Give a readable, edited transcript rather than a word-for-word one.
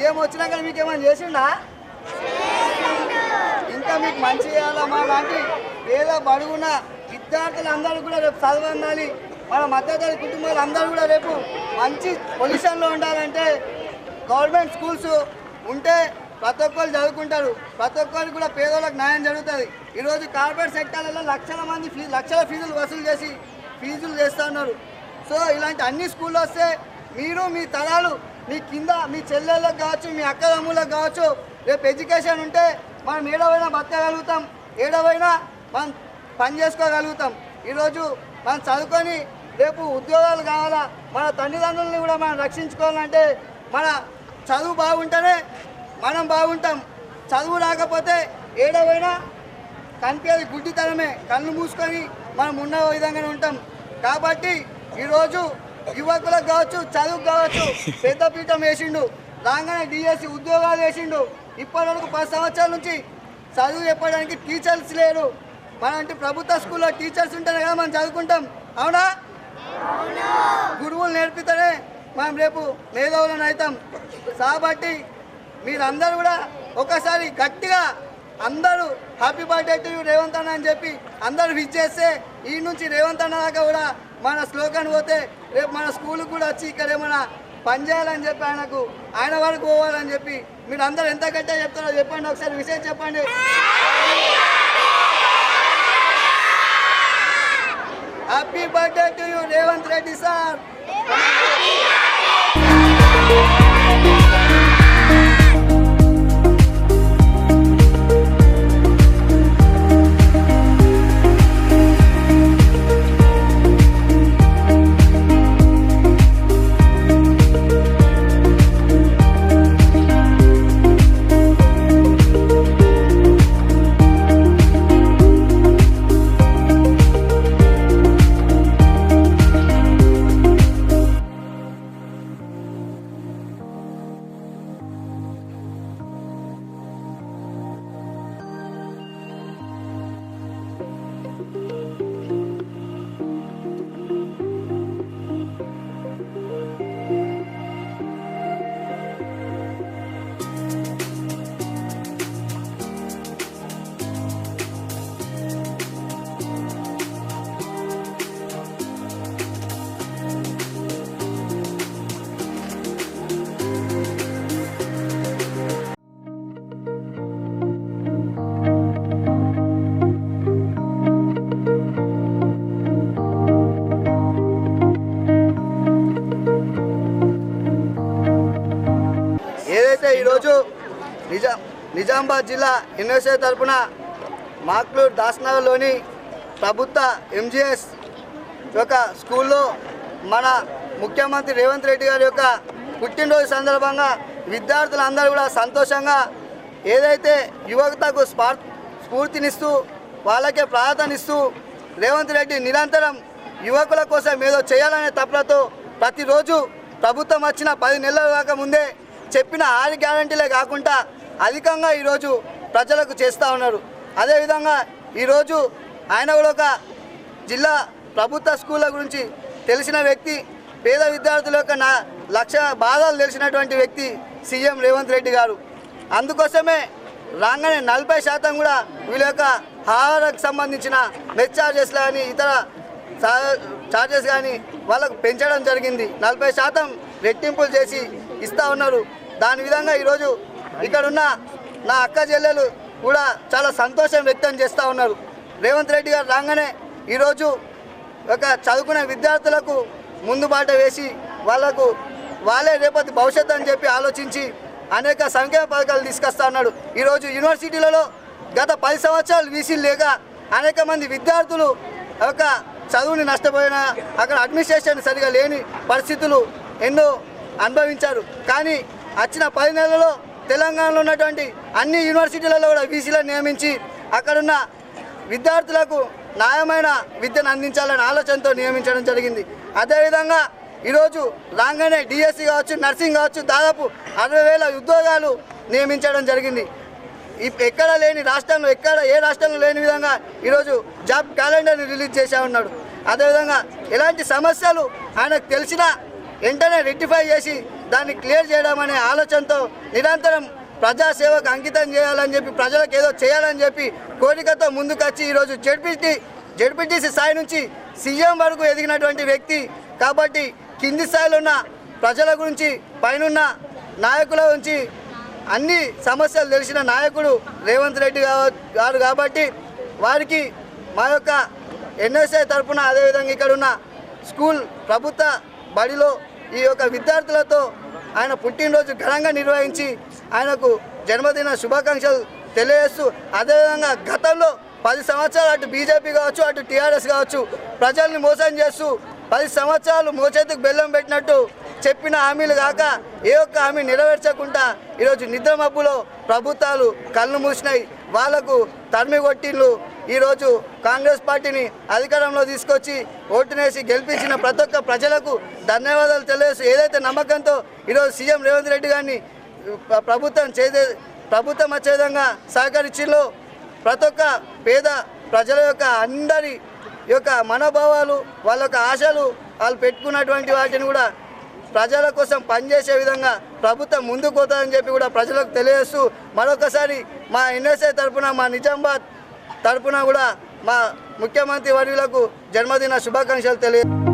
CM వచ్చినాక మీకు ఏమైనా చేసిండా? ఇంకా మీకు మంచి చేయాలమ్మా లాంటి పేద బడుగున విద్యార్థులందరూ కూడా రేపు చదవాలి. మన మధ్యతరగతి కుటుంబాలు అందరూ కూడా రేపు మంచి పొజిషన్లో ఉండాలంటే గవర్నమెంట్ స్కూల్స్ ఉంటే ప్రతి ఒక్కరు చదువుకుంటారు. ప్రతి ఒక్కరికి కూడా పేదోళ్ళకి న్యాయం జరుగుతుంది. ఈరోజు కార్పొరేట్ సెక్టార్లలో లక్షల ఫీజులు వసూలు చేసి ఫీజులు చేస్తూ ఉన్నారు. సో ఇలాంటి అన్ని స్కూళ్ళు వస్తే మీరు మీ తరాలు మీ కింద మీ చెల్లెళ్ళకి కావచ్చు, మీ అక్కదమ్ములకు కావచ్చు, రేపు ఎడ్యుకేషన్ ఉంటే మనం ఏడవైనా బతకగలుగుతాం, ఏడవైనా మనం పని చేసుకోగలుగుతాం. ఈరోజు మనం చదువుకొని రేపు ఉద్యోగాలు కావాలా, మన తల్లిదండ్రులని కూడా మనం రక్షించుకోవాలంటే మన చదువు బాగుంటేనే మనం బాగుంటాం. చదువు రాకపోతే ఏడవైనా కనిపించేది గుడ్డితనమే. కళ్ళు మూసుకొని మనం ఉన్న విధంగానే ఉంటాం. కాబట్టి ఈరోజు యువకులకు కావచ్చు, చదువుకు కావచ్చు పెద్దపీఠం వేసిండు. రాగానే డిఎస్సి ఉద్యోగాలు వేసిండు. ఇప్పటి వరకు 10 సంవత్సరాల నుంచి చదువు చెప్పడానికి టీచర్స్ లేరు. మన ప్రభుత్వ స్కూల్లో టీచర్స్ ఉంటేనే కదా మనం చదువుకుంటాం. అవునా? గురువులు నేర్పితేనే మనం రేపు మేధావులను అవుతాం. కాబట్టి మీరందరూ కూడా ఒకసారి గట్టిగా అందరూ happy birthday to you Revanth అన్న అని చెప్పి అందరూ విష్ చేస్తే ఈ నుంచి రేవంత్ అన్న దాకా కూడా మన స్లోగన్ పోతే రేపు మన స్కూల్కి కూడా వచ్చి ఇక్కడ ఏమైనా పని చేయాలని చెప్పి ఆయన వరకు పోవాలని చెప్పి మీరు అందరూ ఎంత గట్టిగా చెప్తారో చెప్పండి. ఒకసారి విషయం చెప్పండి. Happy birthday to you Revanth Reddy sir. ఈరోజు నిజామాబాద్ జిల్లా యూనివర్సిటీ తరఫున మాక్లూర్ దాస్నగర్లోని ప్రభుత్వ ఎంజీఎస్ యొక్క స్కూల్లో మన ముఖ్యమంత్రి రేవంత్ రెడ్డి గారి యొక్క పుట్టినరోజు సందర్భంగా విద్యార్థులందరూ కూడా సంతోషంగా ఏదైతే యువతకు స్ఫూర్తినిస్తూ వాళ్ళకే ప్రాధాన్యతనిస్తూ రేవంత్ రెడ్డి నిరంతరం యువకుల కోసం ఏదో చేయాలనే తపనతో ప్రతిరోజు ప్రభుత్వం వచ్చిన 10 నెలల దాకా ముందే చెప్పిన 6 గ్యారంటీలే కాకుండా అధికంగా ఈరోజు ప్రజలకు చేస్తూ ఉన్నారు. అదేవిధంగా ఈరోజు ఆయన కూడా ఒక జిల్లా ప్రభుత్వ స్కూళ్ళ గురించి తెలిసిన వ్యక్తి, పేద విద్యార్థుల యొక్క లక్ష బాధలు తెలిసినటువంటి వ్యక్తి సీఎం రేవంత్ రెడ్డి గారు. అందుకోసమే రాగానే 40% కూడా వీళ్ళ యొక్క ఆహారకు సంబంధించిన మెస్ ఛార్జెస్ కానీ ఇతర ఛార్జెస్ కానీ వాళ్ళకు పెంచడం జరిగింది. 40% రెట్టింపులు చేసి ఇస్తూ ఉన్నారు. దాని విధంగా ఈరోజు ఇక్కడున్న నా అక్క చెల్లెలు కూడా చాలా సంతోషం వ్యక్తం చేస్తూ ఉన్నారు. రేవంత్ రెడ్డి గారు రాగానే ఈరోజు ఒక చదువుకునే విద్యార్థులకు ముందు బాట వేసి వాళ్ళే రేపటి భవిష్యత్తు అని చెప్పి ఆలోచించి అనేక సంక్షేమ పథకాలు తీసుకొస్తా ఉన్నాడు. ఈరోజు యూనివర్సిటీలలో గత 10 సంవత్సరాలు వీసీలు లేక అనేక మంది విద్యార్థులు ఒక చదువుని నష్టపోయిన అక్కడ అడ్మినిస్ట్రేషన్ సరిగా లేని పరిస్థితులు ఎన్నో అనుభవించారు. కానీ వచ్చిన 10 నెలల్లో తెలంగాణలో ఉన్నటువంటి అన్ని యూనివర్సిటీలలో కూడా వీసీలను నియమించి అక్కడున్న విద్యార్థులకు న్యాయమైన విద్యను అందించాలనే ఆలోచనతో నియమించడం జరిగింది. అదేవిధంగా ఈరోజు రాగానే డిఎస్సి కావచ్చు, నర్సింగ్ కావచ్చు, దాదాపు 60,000 ఉద్యోగాలు నియమించడం జరిగింది. ఎక్కడ లేని రాష్ట్రంలో ఏ రాష్ట్రంలో లేని విధంగా ఈరోజు జాబ్ క్యాలెండర్ని రిలీజ్ చేసే ఉన్నాడు. అదేవిధంగా ఎలాంటి సమస్యలు ఆయనకు తెలిసినా వెంటనే రెక్టిఫై చేసి దాన్ని క్లియర్ చేయడం అనే ఆలోచనతో నిరంతరం ప్రజాసేవకు అంకితం చేయాలని చెప్పి ప్రజలకు ఏదో చేయాలని చెప్పి కోరికతో ముందుకొచ్చి ఈరోజు జెడ్పీటీసీ స్థాయి నుంచి సీఎం వరకు ఎదిగినటువంటి వ్యక్తి కాబట్టి కింది స్థాయిలో ఉన్న ప్రజల గురించి పైనున్న నాయకుల గురించి అన్ని సమస్యలు తెలిసిన నాయకుడు రేవంత్ రెడ్డి గారు కాబట్టి వారికి మా యొక్క ఎన్ఎస్ఐ తరఫున అదేవిధంగా ఇక్కడ ఉన్న స్కూల్ ప్రభుత్వ బడిలో ఈ యొక్క విద్యార్థులతో ఆయన పుట్టినరోజు ఘనంగా నిర్వహించి ఆయనకు జన్మదిన శుభాకాంక్షలు తెలియజేస్తూ అదేవిధంగా గతంలో 10 సంవత్సరాలు అటు బీజేపీ కావచ్చు అటు టీఆర్ఎస్ కావచ్చు ప్రజల్ని మోసం చేస్తూ 10 సంవత్సరాలు మోచేతికి బెల్లం పెట్టినట్టు చెప్పిన హామీలు కాక ఏ ఒక్క హామీ నెరవేర్చకుండా ఈరోజు నిద్రమబ్బులో ప్రభుత్వాలు కళ్ళు మూసినాయి. వాళ్లకు తరిమి కొట్టిళ్ళు. ఈరోజు కాంగ్రెస్ పార్టీని అధికారంలో తీసుకొచ్చి ఓటునేసి గెలిపించిన ప్రతి ఒక్క ప్రజలకు ధన్యవాదాలు తెలియజేస్తూ ఏదైతే నమ్మకంతో ఈరోజు సీఎం రేవంత్ రెడ్డి గారిని ప్రభుత్వం వచ్చే విధంగా సహకరించిలో ప్రతి ఒక్క పేద ప్రజల యొక్క అందరి యొక్క మనోభావాలు వాళ్ళ యొక్క ఆశలు వాళ్ళు పెట్టుకున్నటువంటి వాటిని కూడా ప్రజల కోసం పనిచేసే విధంగా ప్రభుత్వం ముందుకు పోతుందని చెప్పి కూడా ప్రజలకు తెలియజేస్తూ మరొకసారి మా ఎన్ఎస్ఐ తరఫున మా నిజామాబాద్ తరఫున కూడా మా ముఖ్యమంత్రి వర్యులకు జన్మదిన శుభాకాంక్షలు తెలియజేస్తాం.